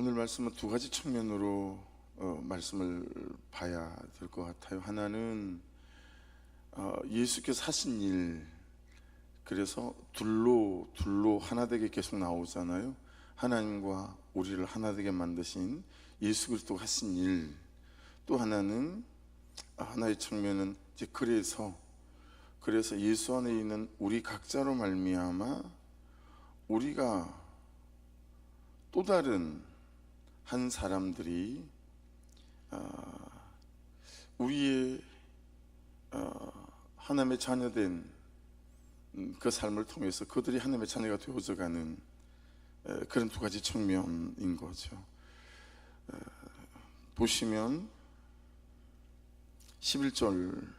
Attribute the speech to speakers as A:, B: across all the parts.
A: 오늘 말씀은 두 가지 측면으로 말씀을 봐야 될 것 같아요. 하나는 예수께서 하신 일, 그래서 둘로 하나 되게 계속 나오잖아요. 하나님과 우리를 하나 되게 만드신 예수 그리스도가 하신 일. 또 하나는 하나의 측면은 이제 그래서 예수 안에 있는 우리 각자로 말미암아 우리가 또 다른 한 사람들이 우리의 하나님의 자녀된 그 삶을 통해서 그들이 하나님의 자녀가 되어져가는 그런 두 가지 측면인 거죠. 보시면 11절,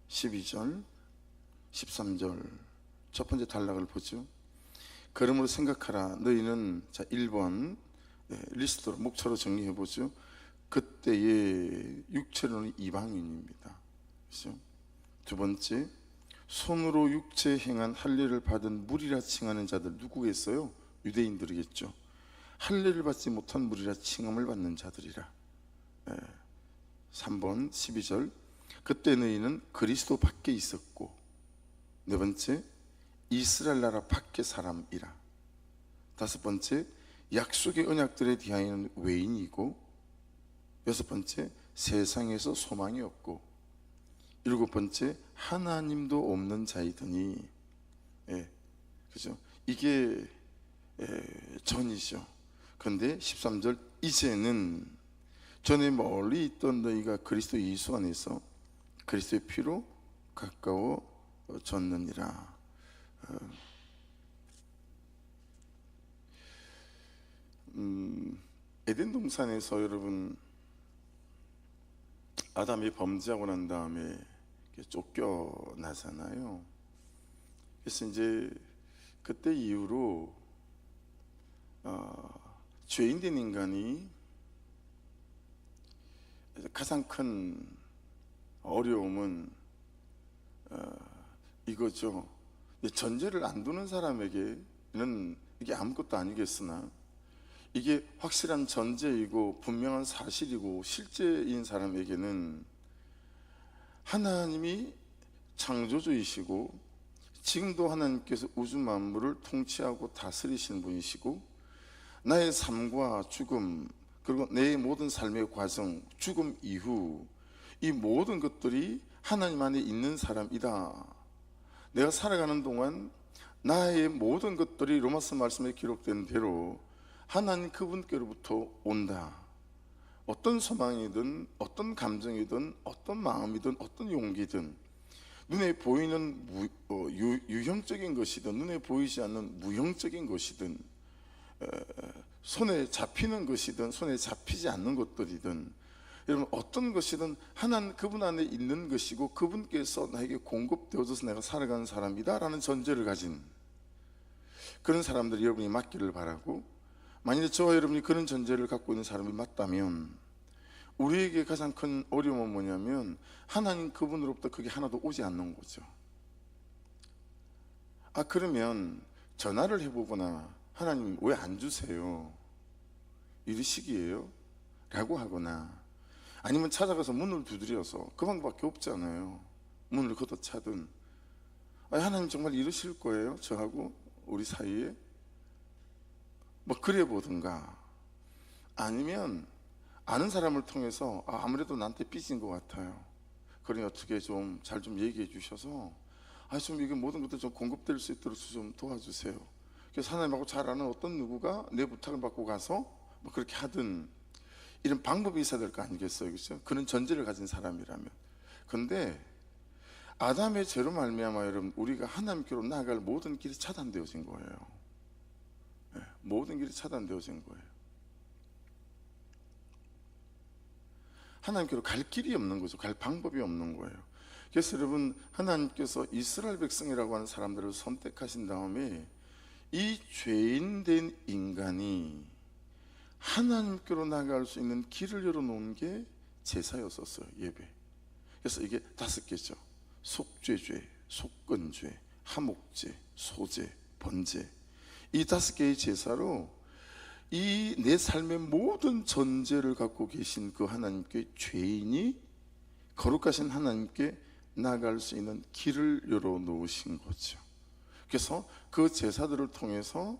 A: 12절, 13절 첫 번째 단락을 보죠. 그러므로 생각하라. 너희는, 자 1번 리스트로 목차로 정리해 보죠. 그때의 육체로는 이방인입니다. 그렇죠? 두 번째, 손으로 육체 행한 할례를 받은 무리라 칭하는 자들 누구겠어요? 유대인들이겠죠. 할례를 받지 못한 무리라 칭함을 받는 자들이라. 3번 12절, 그때 너희는 그리스도 밖에 있었고. 네 번째, 이스라엘 나라 밖의 사람이라. 다섯 번째, 약속의 언약들에 대하여는 외인이고. 여섯 번째, 세상에서 소망이 없고. 일곱 번째, 하나님도 없는 자이더니. 그죠? 이게 전이죠. 그런데 13절, 이제는 전에 멀리 있던 너희가 그리스도 예수 안에서 그리스도의 피로 가까워졌느니라. 에덴 동산에서 여러분 아담이 범죄하고 난 다음에 쫓겨나잖아요. 그래서 이제 그때 이후로 죄인된 인간이 가장 큰 어려움은 이거죠. 전제를 안 두는 사람에게는 이게 아무것도 아니겠으나, 이게 확실한 전제이고 분명한 사실이고 실제인 사람에게는 하나님이 창조주이시고 지금도 하나님께서 우주 만물을 통치하고 다스리시는 분이시고, 나의 삶과 죽음, 그리고 내 모든 삶의 과정, 죽음 이후 이 모든 것들이 하나님 안에 있는 사람이다. 내가 살아가는 동안 나의 모든 것들이 로마서 말씀에 기록된 대로 하나님 그분께로부터 온다. 어떤 소망이든 어떤 감정이든 어떤 마음이든 어떤 용기든, 눈에 보이는 유형적인 것이든 눈에 보이지 않는 무형적인 것이든, 손에 잡히는 것이든 손에 잡히지 않는 것들이든, 여러분 어떤 것이든 하나님 그분 안에 있는 것이고 그분께서 나에게 공급되어져서 내가 살아가는 사람이다 라는 전제를 가진 그런 사람들이 여러분이 맞기를 바라고, 만일에 저와 여러분이 그런 전제를 갖고 있는 사람이 맞다면 우리에게 가장 큰 어려움은 뭐냐면 하나님 그분으로부터 그게 하나도 오지 않는 거죠. 그러면 전화를 해보거나 하나님 왜 안 주세요? 이러시기에요? 라고 하거나, 아니면 찾아가서 문을 두드려서, 그 방법밖에 없잖아요. 문을 걷어차든, 하나님 정말 이러실 거예요? 저하고 우리 사이에? 뭐 그래 보든가, 아니면 아는 사람을 통해서 아무래도 나한테 삐진 것 같아요. 그러니 어떻게 좀 잘 좀 얘기해 주셔서 좀 이게 모든 것들 좀 공급될 수 있도록 좀 도와주세요. 그래서 하나님하고 잘 아는 어떤 누구가 내 부탁을 받고 가서 뭐 그렇게 하든, 이런 방법이 있어야 될 거 아니겠어요? 그렇죠? 그런 전제를 가진 사람이라면. 그런데 아담의 죄로 말미암아 여러분 우리가 하나님께로 나아갈 모든 길이 차단되어진 거예요. 모든 길이 차단되어진 거예요. 하나님께로 갈 길이 없는 거죠. 갈 방법이 없는 거예요. 그래서 여러분 하나님께서 이스라엘 백성이라고 하는 사람들을 선택하신 다음에 이 죄인된 인간이 하나님께로 나아갈 수 있는 길을 열어놓은 게 제사였었어요. 예배. 그래서 이게 5개죠. 속죄죄, 속건죄, 화목죄, 소죄, 번제. 이 5개의 제사로 이 내 삶의 모든 전제를 갖고 계신 그 하나님께 죄인이 거룩하신 하나님께 나아갈 수 있는 길을 열어놓으신 거죠. 그래서 그 제사들을 통해서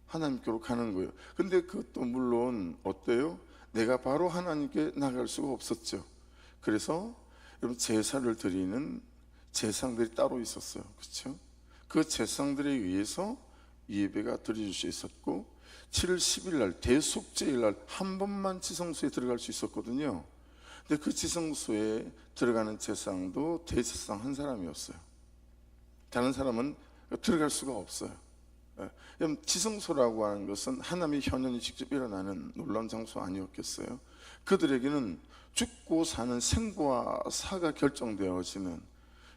A: 하나님께로 가는 거예요. 근데 그것도 물론 어때요? 내가 바로 하나님께 나갈 수가 없었죠. 그래서 여러분, 제사를 드리는 제사장들이 따로 있었어요. 그렇죠? 그 제사장들에 의해서 예배가 드려질 수 있었고, 7월 10일 날 대속죄일 날 한 번만 지성소에 들어갈 수 있었거든요. 근데 그 지성소에 들어가는 제사장도 대제사장 한 사람이었어요. 다른 사람은 들어갈 수가 없어요. 지성소라고 하는 것은 하나님의 현현이 직접 일어나는 놀라운 장소 아니었겠어요? 그들에게는 죽고 사는 생과 사가 결정되어지는,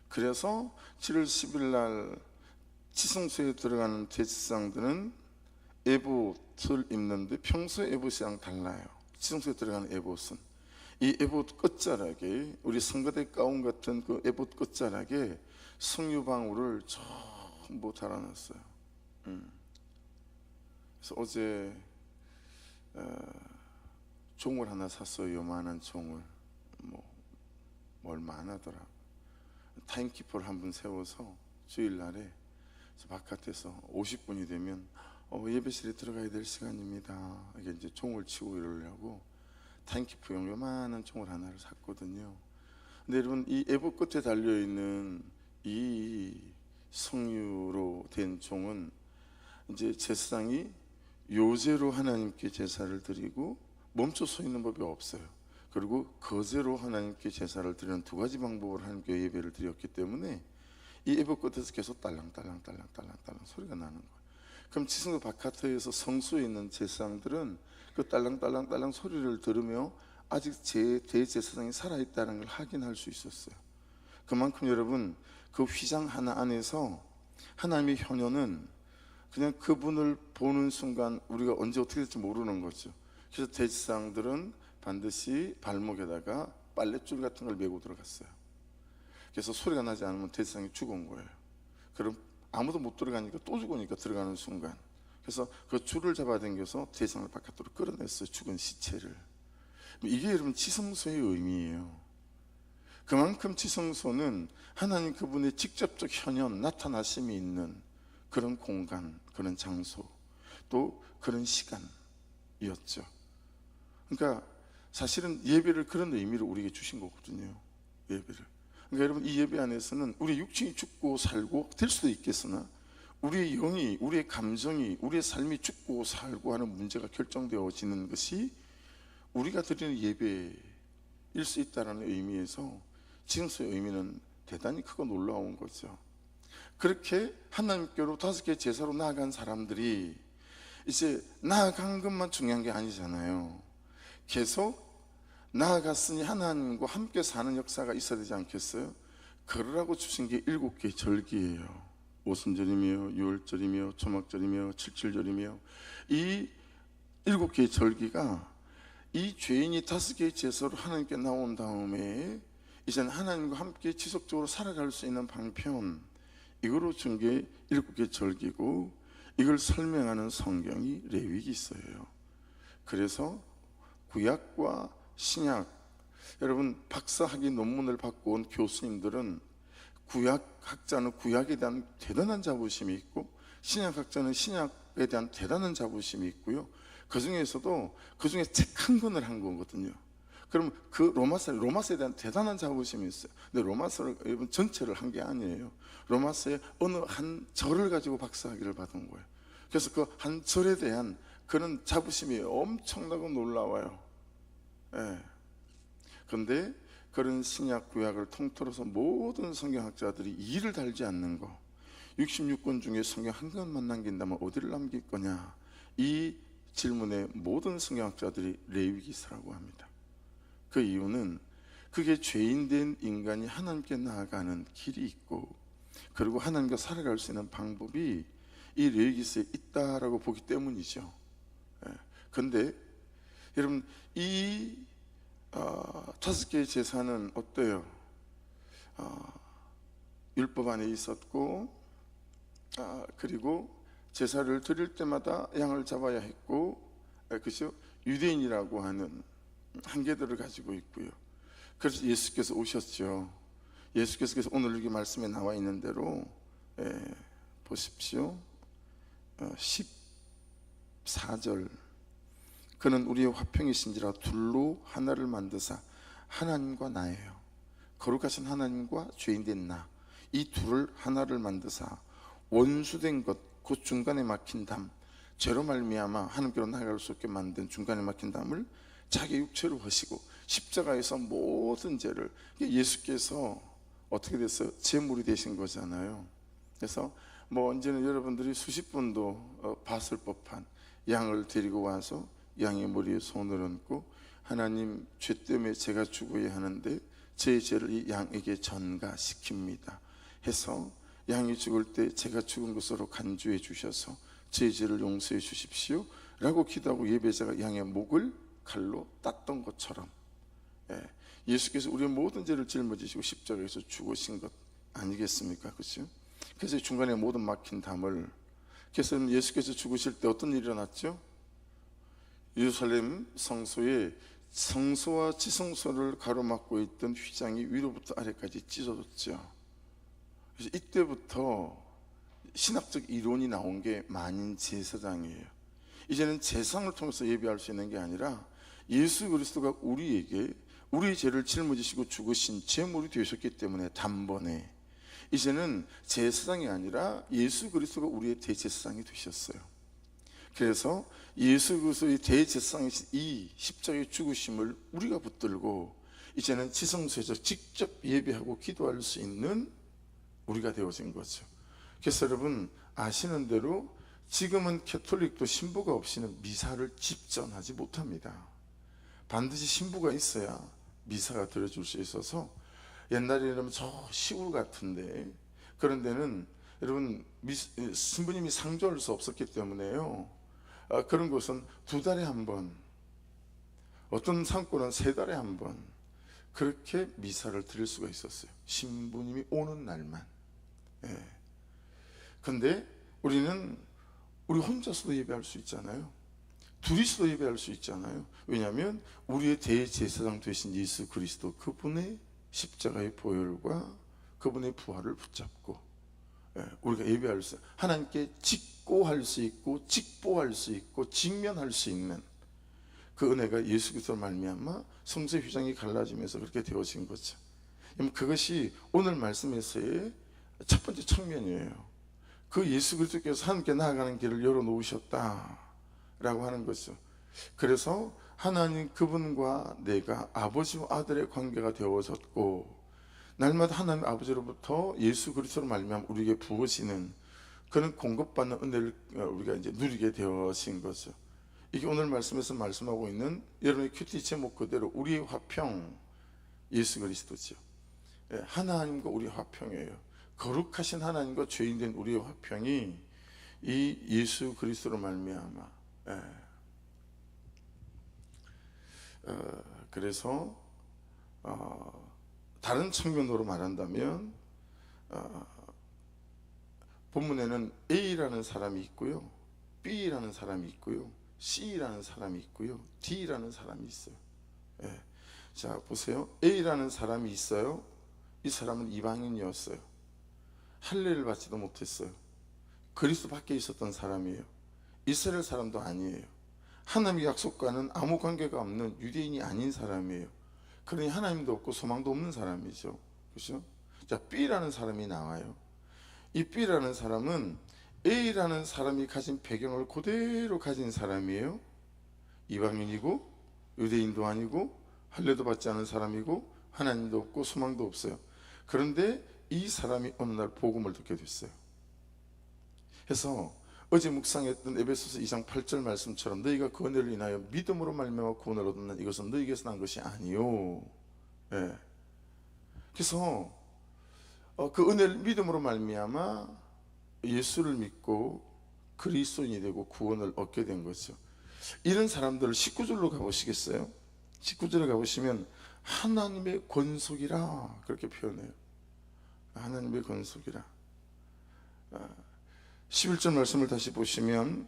A: 그래서 7월 10일 날 지성소에 들어가는 대제사장들은 에봇을 입는데 평소 에봇이랑 달라요. 지성소에 들어가는 에봇은 이 에봇 끝자락에, 우리 성가대 가운 같은 그 에봇 끝자락에 성유방울을 전부 달아놨어요. 그래서 어제 종을 하나 샀어요. 요만한 종을. 얼마 안 하더라. 타임키퍼를 한 분 세워서 주일날에 바깥에서 50분이 되면 예배실에 들어가야 될 시간입니다. 이게 이제 종을 치고 이러려고 타임키퍼용 요만한 종을 하나를 샀거든요. 근데 여러분, 이 에봇 끝에 달려있는 이 성유로 된 종은 이제 제사장이 요제로 하나님께 제사를 드리고 멈춰 서 있는 법이 없어요. 그리고 거제로 하나님께 제사를 드리는 두 가지 방법으로 하나님께 예배를 드렸기 때문에 이 에봇 끝에서 계속 딸랑딸랑 소리가 나는 거예요. 그럼 지성소 바깥에서 성소에 있는 제사장들은 그 딸랑딸랑 소리를 들으며 아직 제 대제사장이 살아있다는 걸 확인할 수 있었어요. 그만큼 여러분, 그 휘장 하나 안에서 하나님의 현현은 그냥 그분을 보는 순간 우리가 언제 어떻게 될지 모르는 거죠. 그래서 대제사장들은 반드시 발목에다가 빨랫줄 같은 걸 메고 들어갔어요. 그래서 소리가 나지 않으면 대제사장이 죽은 거예요. 그럼 아무도 못 들어가니까 또 죽으니까 들어가는 순간, 그래서 그 줄을 잡아당겨서 대제사장을 바깥으로 끌어냈어요. 죽은 시체를. 이게 여러분 지성소의 의미예요. 그만큼 지성소는 하나님 그분의 직접적 현현, 나타나심이 있는 그런 공간, 그런 장소, 또 그런 시간이었죠. 그러니까 사실은 예배를 그런 의미로 우리에게 주신 거거든요. 예배를. 그러니까 여러분, 이 예배 안에서는 우리 육신이 죽고 살고 될 수도 있겠으나 우리의 영이, 우리의 감정이, 우리의 삶이 죽고 살고 하는 문제가 결정되어지는 것이 우리가 드리는 예배일 수 있다는 의미에서 지성소의 의미는 대단히 크고 놀라운 거죠. 그렇게 하나님께로 5개 제사로 나아간 사람들이 이제 나아간 것만 중요한 게 아니잖아요. 계속 나아갔으니 하나님과 함께 사는 역사가 있어야 되지 않겠어요? 그러라고 주신 게 7개의 절기예요. 오순절이며 유월절이며 초막절이며 칠칠절이며 이 7개의 절기가 이 죄인이 5개의 제사로 하나님께 나온 다음에 이제는 하나님과 함께 지속적으로 살아갈 수 있는 방편, 이거로 준 게 7개 절기고, 이걸 설명하는 성경이 레위기서예요. 그래서 구약과 신약, 여러분 박사학위 논문을 받고 온 교수님들은 구약학자는 구약에 대한 대단한 자부심이 있고 신약학자는 신약에 대한 대단한 자부심이 있고요. 그 중에서도 그 중에 책 한 권을 한 거거든요. 그럼 그 로마서에 대한 대단한 자부심이 있어요. 근데 로마서를 여러분 전체를 한 게 아니에요. 로마서의 어느 한 절을 가지고 박사학위를 받은 거예요. 그래서 그 한 절에 대한 그런 자부심이 엄청나고 놀라워요. 예. 그런데 그런 신약 구약을 통틀어서 모든 성경학자들이 이를 달지 않는 거, 66권 중에 성경 한 권만 남긴다면 어디를 남길 거냐, 이 질문에 모든 성경학자들이 레위기서라고 합니다. 그 이유는 그게 죄인된 인간이 하나님께 나아가는 길이 있고, 그리고 하나님과 살아갈 수 있는 방법이 이 레위기서에 있다라고 보기 때문이죠. 그런데 여러분, 이 5개의 제사는 어때요? 율법 안에 있었고, 그리고 제사를 드릴 때마다 양을 잡아야 했고, 그죠? 유대인이라고 하는 한계들을 가지고 있고요. 그래서 예수께서 오셨죠. 예수께서 오늘 여기 말씀에 나와 있는 대로 보십시오. 14절, 그는 우리의 화평이신지라 둘로 하나를 만드사 하나님과 나예요. 거룩하신 하나님과 죄인된 나, 이 둘을 하나를 만드사 원수된 것, 그 중간에 막힌 담, 죄로 말미암아 하나님께로 나아갈 수 없게 만든 중간에 막힌 담을 자기 육체로 하시고 십자가에서 모든 죄를, 예수께서 어떻게 됐어요? 제물이 되신 거잖아요. 그래서 뭐 언제는 여러분들이 수십 번도 봤을 법한 양을 데리고 와서 양의 머리에 손을 얹고, 하나님, 죄 때문에 제가 죽어야 하는데 제 죄를 이 양에게 전가시킵니다 해서 양이 죽을 때 제가 죽은 것으로 간주해 주셔서 제 죄를 용서해 주십시오 라고 기도하고 예배자가 양의 목을 칼로 땄던 것처럼, 예수께서 우리의 모든 죄를 짊어지시고 십자가에서 죽으신 것 아니겠습니까? 그렇죠? 그래서 중간에 모든 막힌 담을, 그래서 예수께서 죽으실 때 어떤 일이 일어났죠? 예루살렘 성소에 성소와 지성소를 가로막고 있던 휘장이 위로부터 아래까지 찢어졌죠. 그래서 이때부터 신학적 이론이 나온 게 만인 제사장이에요. 이제는 제사장을 통해서 예배할 수 있는 게 아니라 예수 그리스도가 우리에게 우리의 죄를 짊어지시고 죽으신 제물이 되셨기 때문에 단번에 이제는 제사장이 아니라 예수 그리스도가 우리의 대제사장이 되셨어요. 그래서 예수 그리스도의 대제사장이신 이 십자가의 죽으심을 우리가 붙들고 이제는 지성소에서 직접 예배하고 기도할 수 있는 우리가 되어진 거죠. 그래서 여러분 아시는 대로 지금은 캐톨릭도 신부가 없이는 미사를 집전하지 못합니다. 반드시 신부가 있어야 미사가 드려줄 수 있어서, 옛날에는 저 시골 같은데 그런 데는 여러분 신부님이 상주할 수 없었기 때문에요, 그런 곳은 2달에 한 번, 어떤 상권은 3달에 한 번 그렇게 미사를 드릴 수가 있었어요. 신부님이 오는 날만. 근데 우리는 우리 혼자서도 예배할 수 있잖아요. 둘이서도 예배할 수 있잖아요. 왜냐하면 우리의 대제사장 되신 예수 그리스도, 그분의 십자가의 보혈과 그분의 부활을 붙잡고 우리가 예배할 수, 하나님께 직고할 수 있고 직보할 수 있고 직면할 수 있는 그 은혜가 예수 그리스도로 말미암아 성소 휘장이 갈라지면서 그렇게 되어진 거죠. 그것이 오늘 말씀에서의 첫 번째 측면이에요. 그 예수 그리스도께서 하나님께 나아가는 길을 열어놓으셨다라고 하는 거죠. 그래서 하나님 그분과 내가 아버지와 아들의 관계가 되어졌고, 날마다 하나님 아버지로부터 예수 그리스도로 말미암아 우리에게 부어지는 그런 공급받는 은혜를 우리가 이제 누리게 되어진 거죠. 이게 오늘 말씀에서 말씀하고 있는 여러분의 큐티 제목 그대로 우리의 화평, 예수 그리스도죠. 하나님과 우리의 화평이에요. 거룩하신 하나님과 죄인된 우리의 화평이 이 예수 그리스도로 말미암아. 그래서 다른 측면으로 말한다면 본문에는 A라는 사람이 있고요, B라는 사람이 있고요, C라는 사람이 있고요, D라는 사람이 있어요. 자 보세요. A라는 사람이 있어요. 이 사람은 이방인이었어요. 할례를 받지도 못했어요. 그리스도 밖에 있었던 사람이에요. 이스라엘 사람도 아니에요. 하나님의 약속과는 아무 관계가 없는 유대인이 아닌 사람이에요. 그러니 하나님도 없고 소망도 없는 사람이죠. 그렇죠? 자, B라는 사람이 나와요. 이 B라는 사람은 A라는 사람이 가진 배경을 그대로 가진 사람이에요. 이방인이고 유대인도 아니고 할례도 받지 않은 사람이고 하나님도 없고 소망도 없어요. 그런데 이 사람이 어느 날 복음을 듣게 됐어요. 그래서 어제 묵상했던 에베소서 2장 8절 말씀처럼 너희가 그 은혜를 인하여 믿음으로 말미암아 구원을 얻었는 이것은 너희에게서 난 것이 아니요. 그래서 그 은혜를 믿음으로 말미암아 예수를 믿고 그리스도인이 되고 구원을 얻게 된 거죠. 이런 사람들을 19절로 가보시겠어요? 19절에 가보시면 하나님의 권속이라 그렇게 표현해요. 하나님의 권속이라. 11절 말씀을 다시 보시면,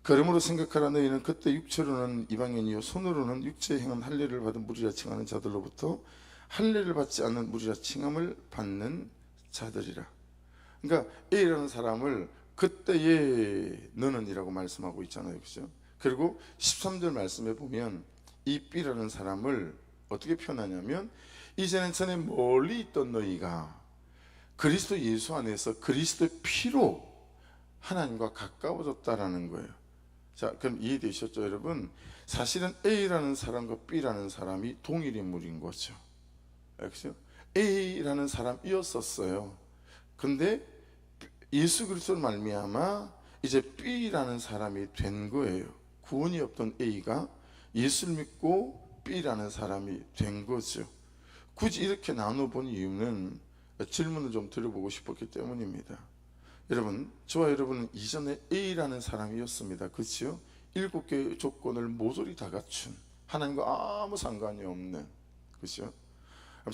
A: 그러므로 생각하라. 너희는 그때 육체로는 이방인이요 손으로는 육체의 행한 할례를 받은 무리라 칭하는 자들로부터 할례를 받지 않는 무리라 칭함을 받는 자들이라. 그러니까 A라는 사람을 그때의 너는 이라고 말씀하고 있잖아요, 그죠? 그리고 13절 말씀에 보면 이 B라는 사람을 어떻게 표현하냐면, 이제는 전에 멀리 있던 너희가 그리스도 예수 안에서 그리스도의 피로 하나님과 가까워졌다라는 거예요. 자, 그럼 이해되셨죠, 여러분? 사실은 A라는 사람과 B라는 사람이 동일 인물인 거죠. 그렇죠? A라는 사람이었었어요. 근데 예수 그리스도를 말미암아 이제 B라는 사람이 된 거예요. 구원이 없던 A가 예수를 믿고 B라는 사람이 된 거죠. 굳이 이렇게 나눠본 이유는 질문을 좀 드려보고 싶었기 때문입니다. 여러분, 저와 여러분은 이전에 A라는 사람이었습니다. 그렇죠? 7개의 조건을 모조리 다 갖춘, 하나님과 아무 상관이 없는, 그렇죠?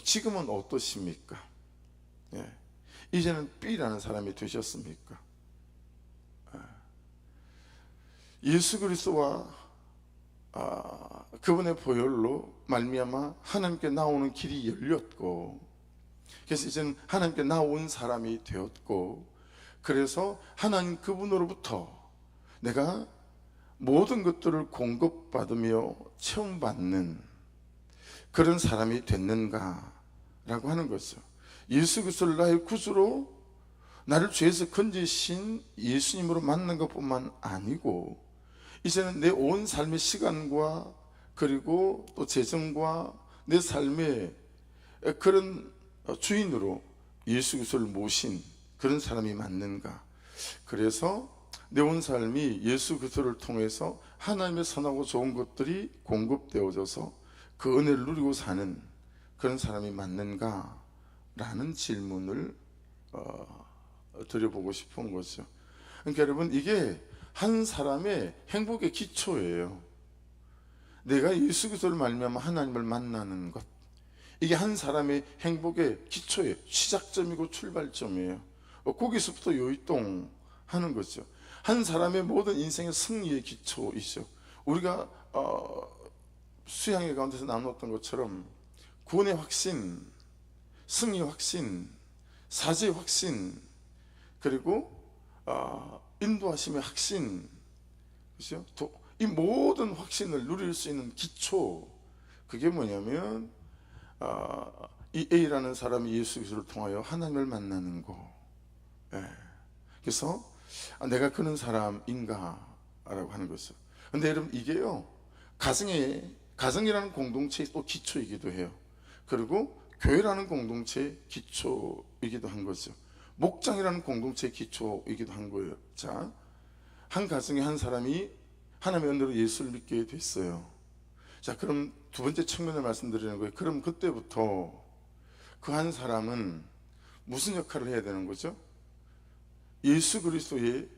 A: 지금은 어떠십니까? 예. 이제는 B라는 사람이 되셨습니까? 예수 그리스도와 그분의 보혈로 말미암아 하나님께 나오는 길이 열렸고, 그래서 이제는 하나님께 나온 사람이 되었고, 그래서 하나님 그분으로부터 내가 모든 것들을 공급받으며 체험받는 그런 사람이 됐는가라고 하는 거죠. 예수 그리스도를 나의 구주로 나를 죄에서 건지신 예수님으로 만난 것뿐만 아니고, 이제는 내 온 삶의 시간과 그리고 또 재정과 내 삶의 그런 주인으로 예수 그리스도를 모신 그런 사람이 맞는가. 그래서 내 온 삶이 예수 그리스도를 통해서 하나님의 선하고 좋은 것들이 공급되어져서 그 은혜를 누리고 사는 그런 사람이 맞는가 라는 질문을 드려보고 싶은 거죠. 그러니까 여러분, 이게 한 사람의 행복의 기초예요. 내가 예수 그리스도를 말미암아 하나님을 만나는 것, 이게 한 사람의 행복의 기초예요. 시작점이고 출발점이에요. 거기서부터 요이동하는 거죠. 한 사람의 모든 인생의 승리의 기초이죠. 우리가 수양회 가운데서 나누었던 것처럼 구원의 확신, 승리의 확신, 사죄의 확신, 그리고 인도하심의 확신, 그렇죠? 이 모든 확신을 누릴 수 있는 기초, 그게 뭐냐면 이 A라는 사람이 예수 그리스도를 통하여 하나님을 만나는 거. 예. 그래서 내가 그런 사람인가 라고 하는 거죠. 근데 여러분, 이게요, 가정이라는 공동체의 또 기초이기도 해요. 그리고 교회라는 공동체의 기초이기도 한 거죠. 목장이라는 공동체의 기초이기도 한 거예요. 자, 한 가정에 한 사람이 하나님의 은혜로 예수를 믿게 됐어요. 자, 그럼 두 번째 측면을 말씀드리는 거예요. 그럼 그때부터 그 한 사람은 무슨 역할을 해야 되는 거죠? 예수 그리스도의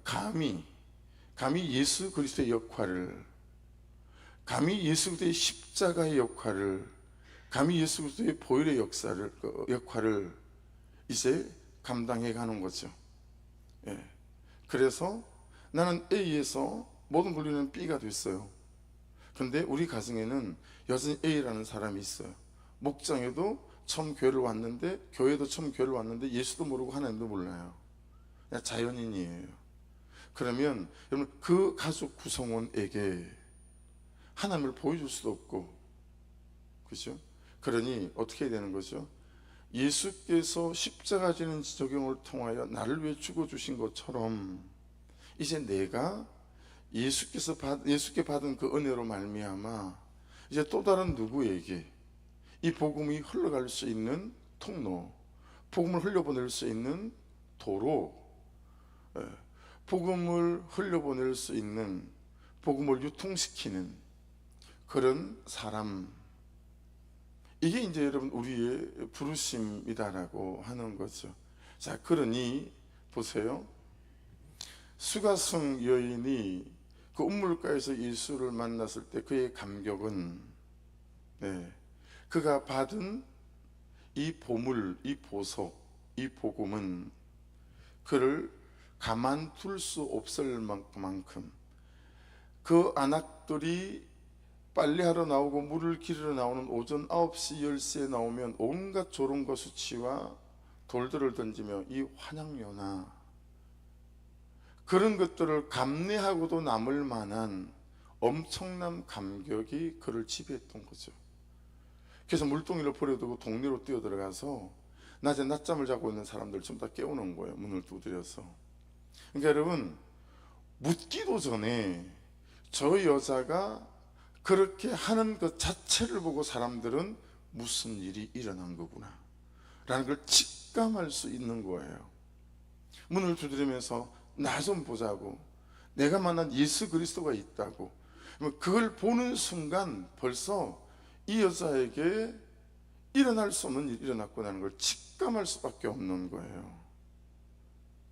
A: 감히 예수 그리스도의 역할을, 감히 예수 그리스도의 십자가의 역할을, 감히 예수 그리스도의 보혈의 역할을 이제 감당해 가는 거죠. 예. 그래서 나는 A에서 모든 권리는 B가 됐어요. 그런데 우리 가정에는 여전히 A라는 사람이 있어요. 목장에도 처음 교회를 왔는데, 교회도 처음 교회를 왔는데 예수도 모르고 하나님도 몰라요. 그냥 자연인이에요. 그러면 여러분, 그 가족 구성원에게 하나님을 보여줄 수도 없고, 그렇죠? 그러니 어떻게 해야 되는 거죠? 예수께서 십자가 지는 적용을 통하여 나를 위해 죽어주신 것처럼 이제 내가 예수께 받은 그 은혜로 말미암아 이제 또 다른 누구에게 이 복음이 흘러갈 수 있는 통로, 복음을 흘려보낼 수 있는 도로, 복음을 흘려보낼 수 있는, 복음을 유통시키는 그런 사람, 이게 이제 여러분 우리의 부르심이다라고 하는 거죠. 자, 그러니 보세요. 수가성 여인이 그 운물가에서 예수를 만났을 때 그의 감격은, 그가 받은 이 보물, 이 보석, 이 복음은 그를 가만둘 수 없을 만큼 그 안악들이 빨래하러 나오고 물을 기르러 나오는 오전 9시 10시에 나오면 온갖 조롱과 수치와 돌들을 던지며 이 환양료나 그런 것들을 감내하고도 남을 만한 엄청난 감격이 그를 지배했던 거죠. 그래서 물동이를 버려두고 동네로 뛰어들어가서 낮에 낮잠을 자고 있는 사람들 전부 다 깨우는 거예요. 문을 두드려서. 그러니까 여러분, 묻기도 전에 저 여자가 그렇게 하는 것 자체를 보고 사람들은 무슨 일이 일어난 거구나 라는 걸 직감할 수 있는 거예요. 문을 두드리면서 나 좀 보자고, 내가 만난 예수 그리스도가 있다고, 그걸 보는 순간 벌써 이 여자에게 일어날 수 없는 일이 일어났구나 하는 걸 직감할 수밖에 없는 거예요.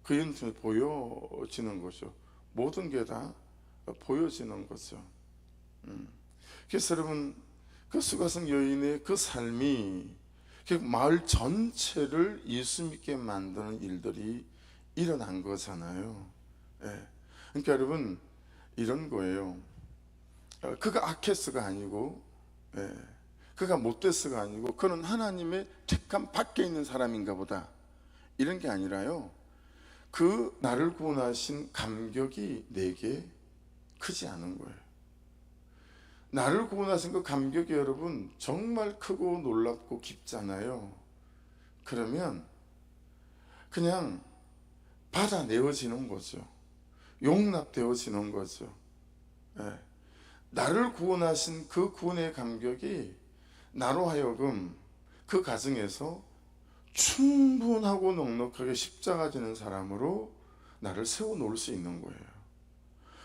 A: 그 인터넷 보여지는 거죠. 모든 게 다 보여지는 거죠. 그래서 여러분, 그 수가성 여인의 그 삶이 마을 전체를 예수 믿게 만드는 일들이 일어난 거잖아요. 예. 그러니까 여러분, 이런 거예요. 그가 악했어가 아니고, 예, 그가 못됐어가 아니고, 그는 하나님의 택함 밖에 있는 사람인가 보다, 이런 게 아니라요, 그 나를 구원하신 감격이 내게 크지 않은 거예요. 나를 구원하신 그 감격이 여러분 정말 크고 놀랍고 깊잖아요. 그러면 그냥 받아내어지는 거죠. 용납되어지는 거죠. 예. 나를 구원하신 그 구원의 감격이 나로 하여금 그 가정에서 충분하고 넉넉하게 십자가 지는 사람으로 나를 세워놓을 수 있는 거예요.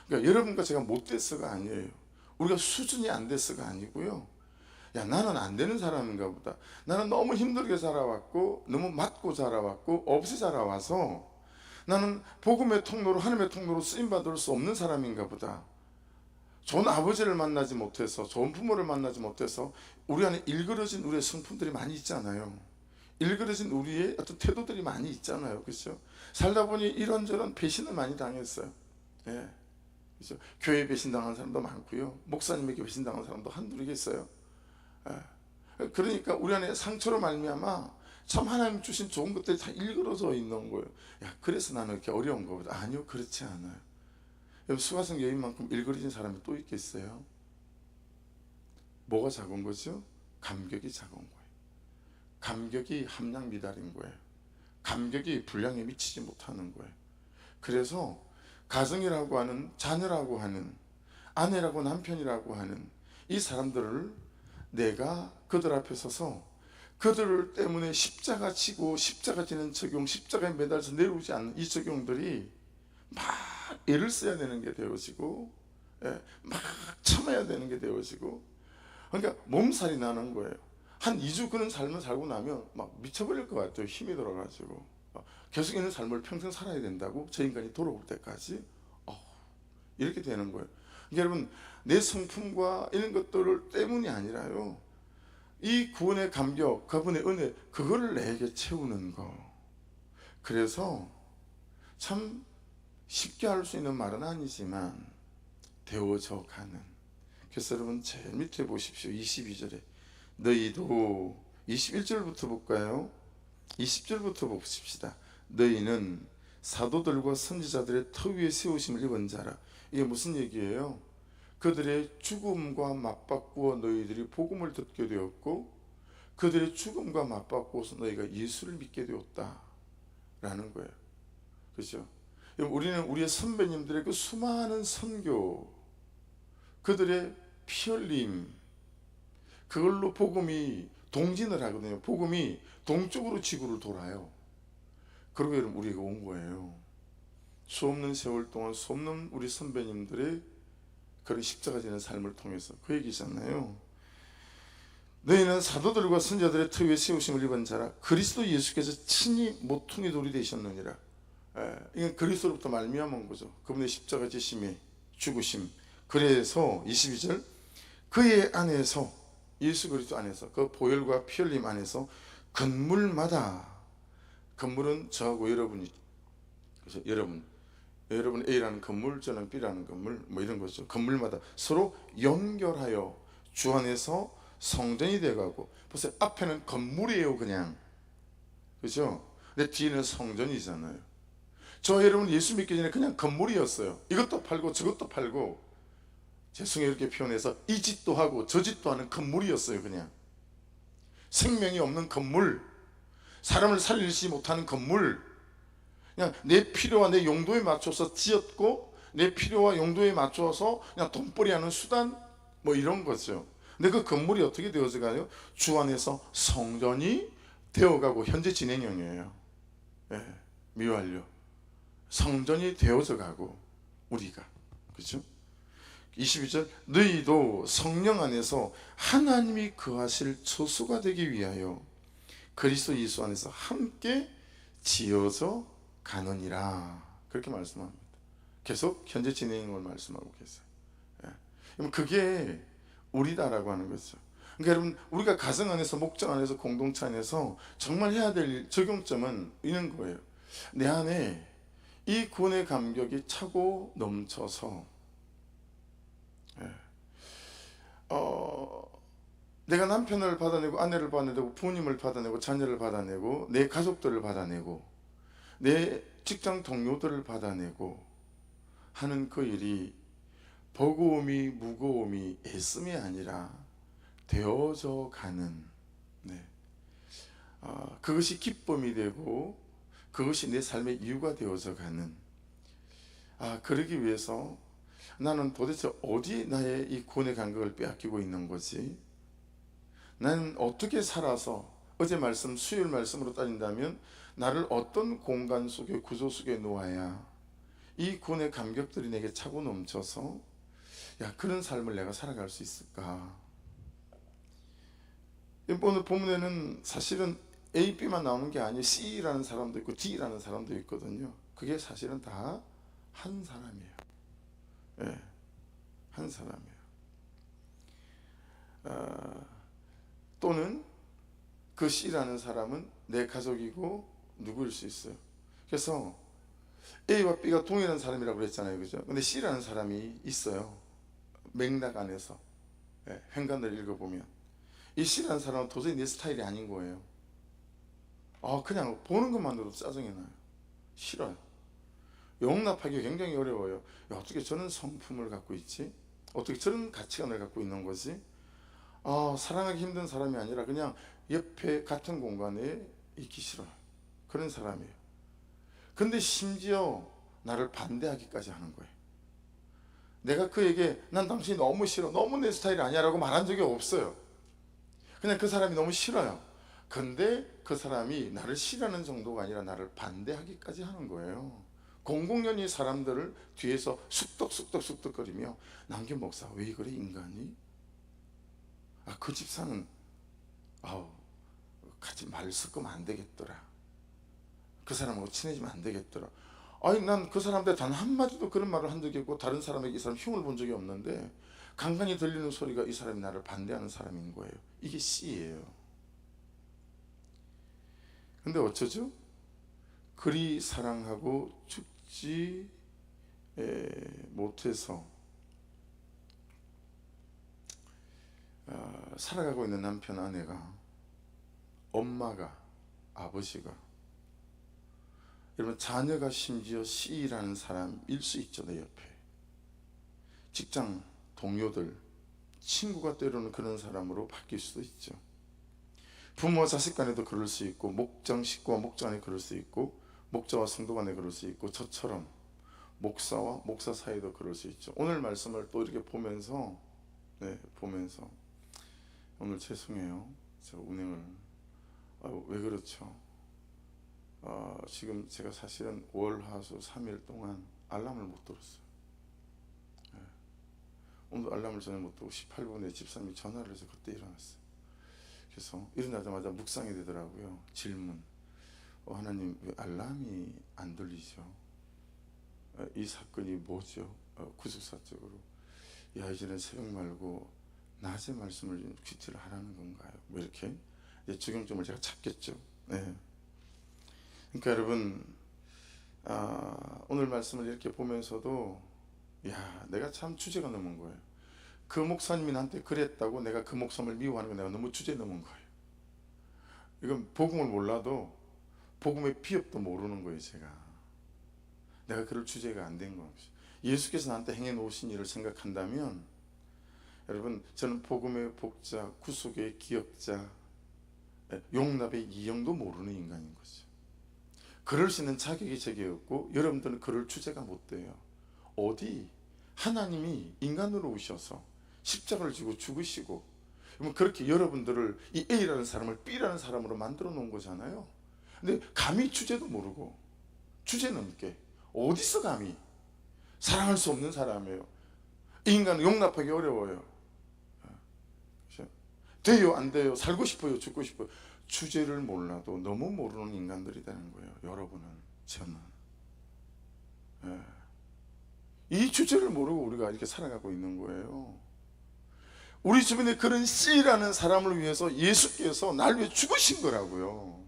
A: 그러니까 여러분과 제가 못됐어가 아니에요. 우리가 수준이 안 됐어가 아니고요. 야, 나는 안 되는 사람인가 보다. 나는 너무 힘들게 살아왔고, 너무 맞고 자라왔고, 없이 자라와서 나는 복음의 통로로, 하나님의 통로로 쓰임받을 수 없는 사람인가 보다. 좋은 아버지를 만나지 못해서, 좋은 부모를 만나지 못해서 우리 안에 일그러진 우리의 성품들이 많이 있잖아요. 일그러진 우리의 어떤 태도들이 많이 있잖아요. 그렇죠? 살다 보니 이런저런 배신을 많이 당했어요. 예. 그렇죠? 교회 배신당한 사람도 많고요, 목사님에게 배신당한 사람도 한둘이겠어요. 예. 그러니까 우리 안에 상처로 말미암아 참 하나님 주신 좋은 것들이 다 일그러져 있는 거예요. 야, 그래서 나는 이렇게 어려운 거보다. 아니요, 그렇지 않아요. 여러분, 수가성 여인만큼 일그러진 사람이 또 있겠어요? 뭐가 작은 거죠? 감격이 작은 거예요. 감격이 함량 미달인 거예요. 감격이 분량에 미치지 못하는 거예요. 그래서 가정이라고 하는, 자녀라고 하는, 아내라고 남편이라고 하는 이 사람들을 내가 그들 앞에 서서 그들 때문에 십자가 지고 십자가 지는 적용, 십자가에 매달려서 내려오지 않는 이 적용들이 막 애를 써야 되는 게 되어지고, 예, 막 참아야 되는 게 되어지고, 그러니까 몸살이 나는 거예요. 한 2주 그런 삶을 살고 나면 막 미쳐버릴 것 같아요. 힘이 들어가지고. 계속 있는 삶을 평생 살아야 된다고? 저 인간이 돌아올 때까지? 이렇게 되는 거예요. 그러니까 여러분, 내 성품과 이런 것들 때문이 아니라요, 이 구원의 감격, 그분의 은혜, 그거를 내게 채우는 거. 그래서 참 쉽게 할 수 있는 말은 아니지만 되어져 가는. 그래서 여러분, 제일 밑에 보십시오. 22절에 너희도, 21절부터 볼까요? 20절부터 보십시다. 너희는 사도들과 선지자들의 터 위에 세우심을 입은 자라. 이게 무슨 얘기예요? 그들의 죽음과 맞바꾸어 너희들이 복음을 듣게 되었고, 그들의 죽음과 맞바꾸어서 너희가 예수를 믿게 되었다 라는 거예요. 그렇죠? 우리는 우리의 선배님들의 그 수많은 선교, 그들의 피 흘림, 그걸로 복음이 동진을 하거든요. 복음이 동쪽으로 지구를 돌아요. 그러고 여러분, 우리가 온 거예요. 수없는 세월 동안 수없는 우리 선배님들의 그런 십자가 지는 삶을 통해서 그 얘기잖아요. 너희는 사도들과 선지자들의 터 위에 세우심을 입은 자라. 그리스도 예수께서 친히 모퉁이 돌이 되셨느니라. 이건 그리스도로부터 말미암은 거죠. 그분의 십자가 지심이, 죽으심. 그래서 22절, 그의 안에서, 예수 그리스도 안에서, 그 보혈과 피 흘림 안에서 건물마다, 건물은 저하고 여러분이, 그래서 여러분, 여러분 A라는 건물, 저는 B라는 건물, 뭐 이런 거죠. 건물마다 서로 연결하여 주 안에서 성전이 되어가고, 보세요. 앞에는 건물이에요, 그냥. 그죠? 근데 뒤에는 성전이잖아요. 저 여러분 예수 믿기 전에 그냥 건물이었어요. 이것도 팔고 저것도 팔고, 죄송해요 이렇게 표현해서 이 짓도 하고 저 짓도 하는 건물이었어요. 그냥 생명이 없는 건물, 사람을 살리지 못하는 건물, 그냥 내 필요와 내 용도에 맞춰서 지었고 내 필요와 용도에 맞춰서 그냥 돈벌이 하는 수단, 뭐 이런 거죠. 근데 그 건물이 어떻게 되어져 가요? 주 안에서 성전이 되어가고, 현재 진행형이에요. 예, 미완료. 성전이 되어져 가고, 우리가, 그죠? 22절, 너희도 성령 안에서 하나님이 거하실 처소가 되기 위하여 그리스도 예수 안에서 함께 지어져 가느니라, 그렇게 말씀합니다. 계속 현재 진행을 말씀하고 계세요. 예. 그럼 그게 우리다라고 하는 거죠. 그러니까 여러분, 우리가 가정 안에서, 목장 안에서, 공동체 안에서 정말 해야 될 적용점은 이런 거예요. 내 안에 이 구원의 감격이 차고 넘쳐서, 내가 남편을 받아내고, 아내를 받아내고, 부모님을 받아내고, 자녀를 받아내고, 내 가족들을 받아내고, 내 직장 동료들을 받아내고 하는 그 일이 버거움이, 무거움이, 애씀이 아니라 되어져 가는, 네. 그것이 기쁨이 되고 그것이 내 삶의 이유가 되어져 가는, 그러기 위해서 나는 도대체 어디 나의 이 구원의 감격을 빼앗기고 있는 거지? 나는 어떻게 살아서, 어제 말씀, 수요일 말씀으로 따진다면 나를 어떤 공간 속에, 구조 속에 놓아야 이 구원의 감격들이 내게 차고 넘쳐서, 야, 그런 삶을 내가 살아갈 수 있을까? 오늘 본문에는 사실은 A, B만 나오는 게 아니에요. C라는 사람도 있고 D라는 사람도 있거든요. 그게 사실은 다 한 사람이에요. 예, 한 사람이에요. 또는 그 C라는 사람은 내 가족이고 누구일 수 있어요. 그래서 A와 B가 동일한 사람이라고 그랬잖아요, 그죠? 근데 C라는 사람이 있어요. 맥락 안에서, 행간을 읽어보면 이 C라는 사람은 도저히 내 스타일이 아닌 거예요. 그냥 보는 것만으로도 짜증이 나요. 싫어요. 용납하기 굉장히 어려워요. 야, 어떻게 저런 성품을 갖고 있지? 어떻게 저런 가치관을 갖고 있는 거지? 사랑하기 힘든 사람이 아니라 그냥 옆에 같은 공간에 있기 싫어요. 그런 사람이에요. 근데 심지어 나를 반대하기까지 하는 거예요. 내가 그에게 난 당신이 너무 싫어, 너무 내 스타일이 아니야 라고 말한 적이 없어요. 그냥 그 사람이 너무 싫어요. 근데 그 사람이 나를 싫어하는 정도가 아니라 나를 반대하기까지 하는 거예요. 공공연히 사람들을 뒤에서 쑥덕쑥덕쑥덕거리며, 남김 목사 왜 그래 인간이? 그 집사는 같이 말 섞으면 안 되겠더라. 그 사람하고 친해지면 안 되겠더라. 난 그 사람한테 단 한마디도 그런 말을 한 적이 없고 다른 사람에게 이 사람 흉을 본 적이 없는데 간간히 들리는 소리가 이 사람이 나를 반대하는 사람인 거예요. 이게 C예요. 근데 어쩌죠? 그리 사랑하고 죽지 못해서 살아가고 있는 남편, 아내가, 엄마가, 아버지가, 여러분 자녀가 심지어 C라는 사람일 수 있죠. 내 옆에 직장 동료들, 친구가 때로는 그런 사람으로 바뀔 수도 있죠. 부모와 자식 간에도 그럴 수 있고, 목장 식구와 목장 안에 그럴 수 있고, 목자와 성도 간에 그럴 수 있고, 저처럼 목사와 목사 사이도 그럴 수 있죠. 오늘 말씀을 또 이렇게 보면서 오늘 죄송해요. 제가 운행을 왜 그렇죠? 지금 제가 사실은 월, 화, 수 3일 동안 알람을 못 들었어요. 오늘 알람을 전에 못 들고 18분에 집사님이 전화를 해서 그때 일어났어요. 그래서 일어나자마자 묵상이 되더라고요. 질문. 하나님, 왜 알람이 안 들리죠? 이 사건이 뭐죠? 구속사적으로. 이제는 새벽 말고 낮에 말씀을 큐티를 하라는 건가요? 뭐 이렇게 적용점을 제가 찾겠죠. 네. 그러니까 여러분, 오늘 말씀을 이렇게 보면서도 내가 참 주제가 넘은 거예요. 그 목사님이 나한테 그랬다고 내가 그 목사님을 미워하는 거 내가 너무 주제 넘은 거예요. 이건 복음을 몰라도 복음의 비협도 모르는 거예요. 내가 그럴 주제가 안 된 거예요. 예수께서 나한테 행해 놓으신 일을 생각한다면, 여러분, 저는 복음의 복자, 구속의 기억자, 용납의 이형도 모르는 인간인 거죠. 그럴 수 있는 자격이 제게 없고, 여러분들은 그럴 주제가 못 돼요. 어디 하나님이 인간으로 오셔서 십자가를 지고 죽으시고, 그렇게 여러분들을 이 A라는 사람을 B라는 사람으로 만들어 놓은 거잖아요. 근데 감히 주제도 모르고 주제 넘게 어디서 감히 사랑할 수 없는 사람이에요. 이 인간은 용납하기 어려워요. 돼요 안 돼요, 살고 싶어요 죽고 싶어요, 주제를 몰라도 너무 모르는 인간들이 되는 거예요. 여러분은, 저는. 이 주제를 모르고 우리가 이렇게 살아가고 있는 거예요. 우리 주변에 그런 C라는 사람을 위해서 예수께서 날 위해 죽으신 거라고요.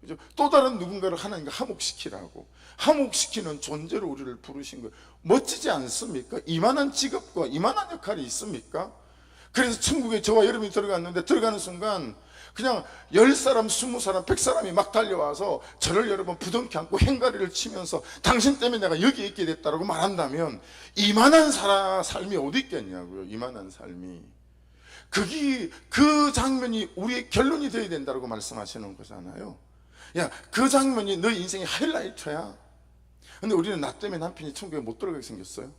A: 그죠? 또 다른 누군가를 하나님과 화목시키라고, 화목시키는 존재로 우리를 부르신 거예요. 멋지지 않습니까? 이만한 직업과 이만한 역할이 있습니까? 그래서 천국에 저와 여러분이 들어갔는데, 들어가는 순간 그냥 10사람, 20사람, 100사람이 막 달려와서 저를 여러분 부둥켜 안고 행가리를 치면서 당신 때문에 내가 여기 있게 됐다라고 말한다면, 이만한 삶이 어디 있겠냐고요. 이만한 삶이. 그 장면이 우리의 결론이 되어야 된다고 말씀하시는 거잖아요. 그 장면이 너희 인생의 하이라이트야. 근데 우리는 나 때문에 남편이 천국에 못 들어가게 생겼어요.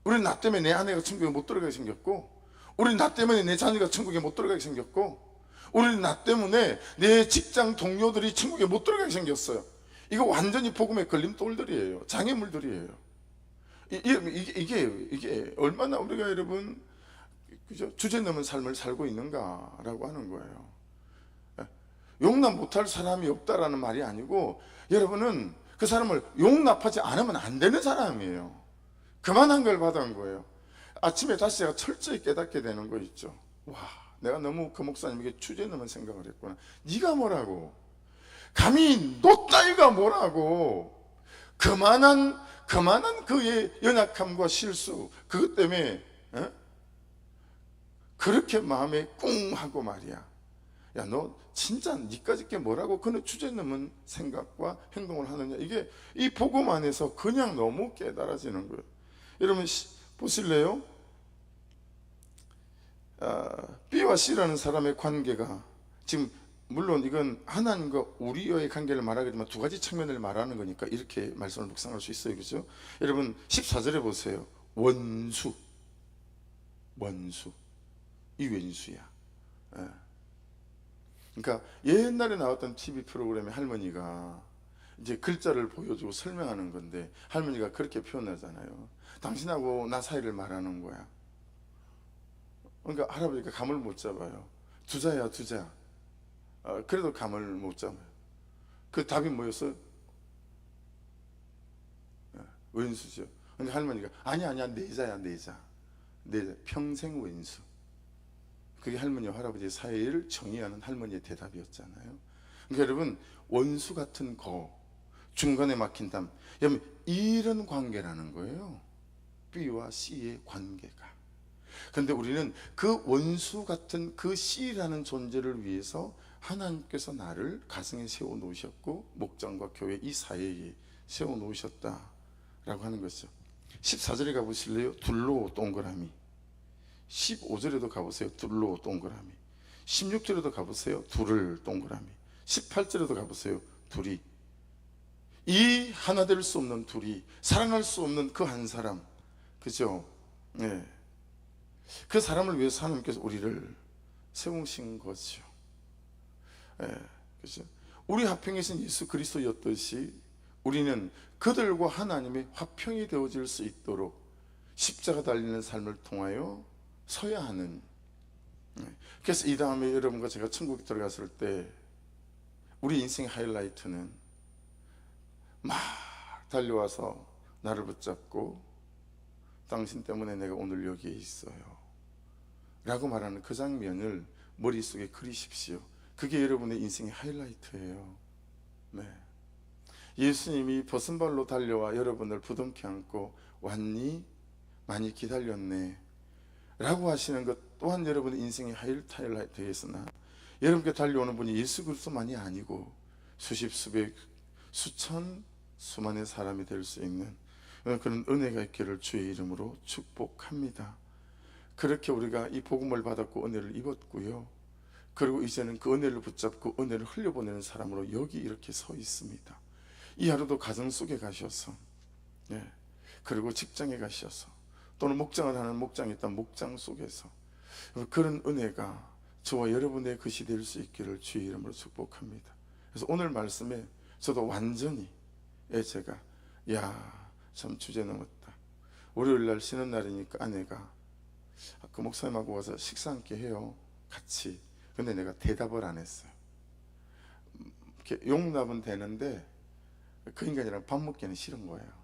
A: 우리는 나 때문에 내 아내가 천국에 못 들어가게 생겼고, 우리는 나 때문에 내 자녀가 천국에 못 들어가게 생겼고, 우리는 나 때문에 내 직장 동료들이 천국에 못 들어가게 생겼어요. 이거 완전히 복음의 걸림돌들이에요. 장애물들이에요. 이게 얼마나 우리가 여러분, 그죠? 주제 넘은 삶을 살고 있는가라고 하는 거예요. 용납 못할 사람이 없다라는 말이 아니고, 여러분은 그 사람을 용납하지 않으면 안 되는 사람이에요. 그만한 걸 받은 거예요. 아침에 다시 제가 철저히 깨닫게 되는 거 있죠. 내가 너무 그 목사님에게 주제 넘은 생각을 했구나. 네가 뭐라고? 감히 너 따위가 뭐라고? 그만한 그의 연약함과 실수, 그것 때문에 그렇게 마음에 꿍 하고 말이야. 너 진짜 니까짓 게 뭐라고 그는 주제 넘은 생각과 행동을 하느냐. 이게 이 복음 안에서 그냥 너무 깨달아지는 거예요. 여러분 보실래요? B와 C라는 사람의 관계가, 지금 물론 이건 하나님과 우리와의 관계를 말하겠지만 두 가지 측면을 말하는 거니까 이렇게 말씀을 묵상할 수 있어요. 그죠? 여러분 14절에 보세요. 원수. 이 왼수야. 그러니까 옛날에 나왔던 TV 프로그램에 할머니가 이제 글자를 보여주고 설명하는 건데, 할머니가 그렇게 표현하잖아요. 당신하고 나 사이를 말하는 거야. 그러니까 할아버지가 감을 못 잡아요. 두자야 두자. 그래도 감을 못 잡아요. 그 답이 뭐였어요? 왼수죠. 근데 할머니가 아니야 내자야, 내자. 평생 왼수. 그게 할머니와 할아버지의 사이를 정의하는 할머니의 대답이었잖아요. 그러니까 여러분, 원수 같은 중간에 막힌 담, 여러분 이런 관계라는 거예요. B와 C의 관계가. 그런데 우리는 그 원수 같은 그 C라는 존재를 위해서 하나님께서 나를 가정에 세워 놓으셨고, 목장과 교회 이 사이에 세워 놓으셨다라고 하는 것이죠. 14절에 가보실래요? 둘로 동그라미. 15절에도 가보세요. 둘로 동그라미. 16절에도 가보세요. 둘을 동그라미. 18절에도 가보세요. 둘이. 이 하나 될 수 없는 둘이, 사랑할 수 없는 그 한 사람, 그죠? 그 사람을 위해서 하나님께서 우리를 세우신 거죠. 그죠? 우리 화평이신 예수 그리스도였듯이 우리는 그들과 하나님의 화평이 되어질 수 있도록 십자가 달리는 삶을 통하여 서야 하는. 그래서 이 다음에 여러분과 제가 천국에 들어갔을 때 우리 인생의 하이라이트는 막 달려와서 나를 붙잡고 당신 때문에 내가 오늘 여기에 있어요 라고 말하는 그 장면을 머릿속에 그리십시오. 그게 여러분의 인생의 하이라이트예요. 예수님이 벗은발로 달려와 여러분을 부둥켜 안고 왔니? 많이 기다렸네 라고 하시는 것 또한 여러분의 인생의 하이라이트 되겠으나, 여러분께 달려오는 분이 예수 그리스도만이 아니고 수십 수백 수천 수만의 사람이 될 수 있는 그런 은혜가 있기를 주의 이름으로 축복합니다. 그렇게 우리가 이 복음을 받았고 은혜를 입었고요, 그리고 이제는 그 은혜를 붙잡고 은혜를 흘려보내는 사람으로 여기 이렇게 서 있습니다. 이 하루도 가정 속에 가셔서, 그리고 직장에 가셔서, 또는 목장을 하는 목장이 있다면 목장 속에서 그런 은혜가 저와 여러분의 것이 될 수 있기를 주의 이름으로 축복합니다. 그래서 오늘 말씀에 저도 완전히 제가 참 주제 넘었다. 월요일날 쉬는 날이니까 아내가 그 목사님하고 와서 식사 함께 해요, 같이. 근데 내가 대답을 안 했어요. 이렇게 용납은 되는데 그 인간이랑 밥 먹기는 싫은 거예요.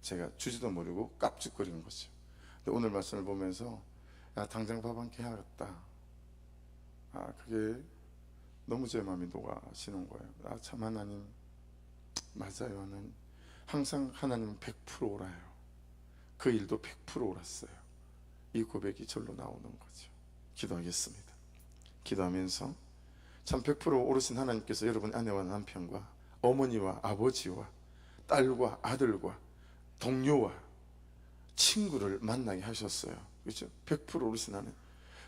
A: 제가 주지도 모르고 깝죽거리는 거죠. 근데 오늘 말씀을 보면서 당장 밥 함께 해야겠다. 그게 너무 제 마음이 녹아지는 거예요. 참 하나님 맞아요. 하나님 항상 하나님은 100% 옳아요. 그 일도 100% 옳았어요. 이 고백이 절로 나오는 거죠. 기도하겠습니다. 기도하면서 참 100% 옳으신 하나님께서 여러분 아내와 남편과 어머니와 아버지와 딸과 아들과 동료와 친구를 만나게 하셨어요. 그렇죠? 100% 옳으신 하나님.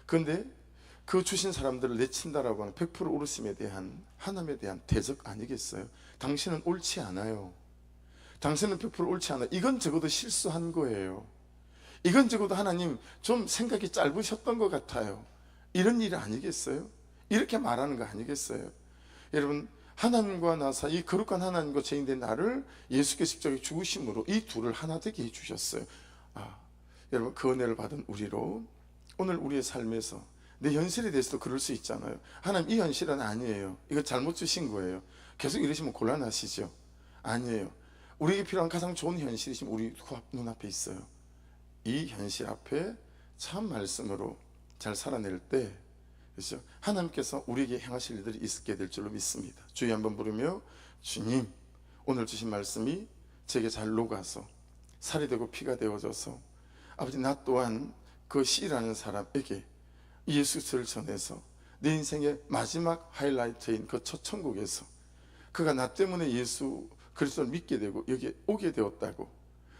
A: 그런데 그 주신 사람들을 내친다라고 하는 100% 옳으심에 대한 하나님에 대한 대적 아니겠어요? 당신은 옳지 않아요. 당신은 100% 옳지 않아요. 이건 적어도 실수한 거예요. 이건 적어도 하나님 좀 생각이 짧으셨던 것 같아요. 이런 일 아니겠어요? 이렇게 말하는 거 아니겠어요? 여러분, 하나님과 나 사이, 거룩한 하나님과 죄인된 나를 예수께서 십자가에 죽으심으로 이 둘을 하나 되게 해주셨어요. 여러분, 그 은혜를 받은 우리로 오늘 우리의 삶에서 내 현실에 대해서도 그럴 수 있잖아요. 하나님, 이 현실은 아니에요. 이거 잘못 주신 거예요. 계속 이러시면 곤란하시죠? 아니에요. 우리에게 필요한 가장 좋은 현실이 지금 우리 눈앞에 있어요. 이 현실 앞에 참 말씀으로 잘 살아낼 때, 그렇죠? 하나님께서 우리에게 행하실 일들이 있게 될 줄로 믿습니다. 주의 한번 부르며, 주님, 오늘 주신 말씀이 제게 잘 녹아서 살이 되고 피가 되어져서 아버지, 나 또한 그 C라는 사람에게 예수를 전해서 내 인생의 마지막 하이라이트인 그 첫 천국에서 그가 나 때문에 예수 그리스도를 믿게 되고 여기에 오게 되었다고,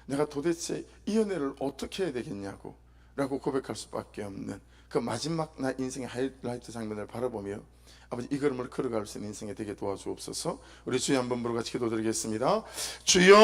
A: 내가 도대체 이 은혜를 어떻게 해야 되겠냐고 라고 고백할 수밖에 없는 그 마지막 나 인생의 하이라이트 장면을 바라보며 아버지, 이 걸음을 걸어갈 수 있는 인생이 되게 도와주옵소서. 우리 주여 한번 부르고 같이 기도드리겠습니다. 주여.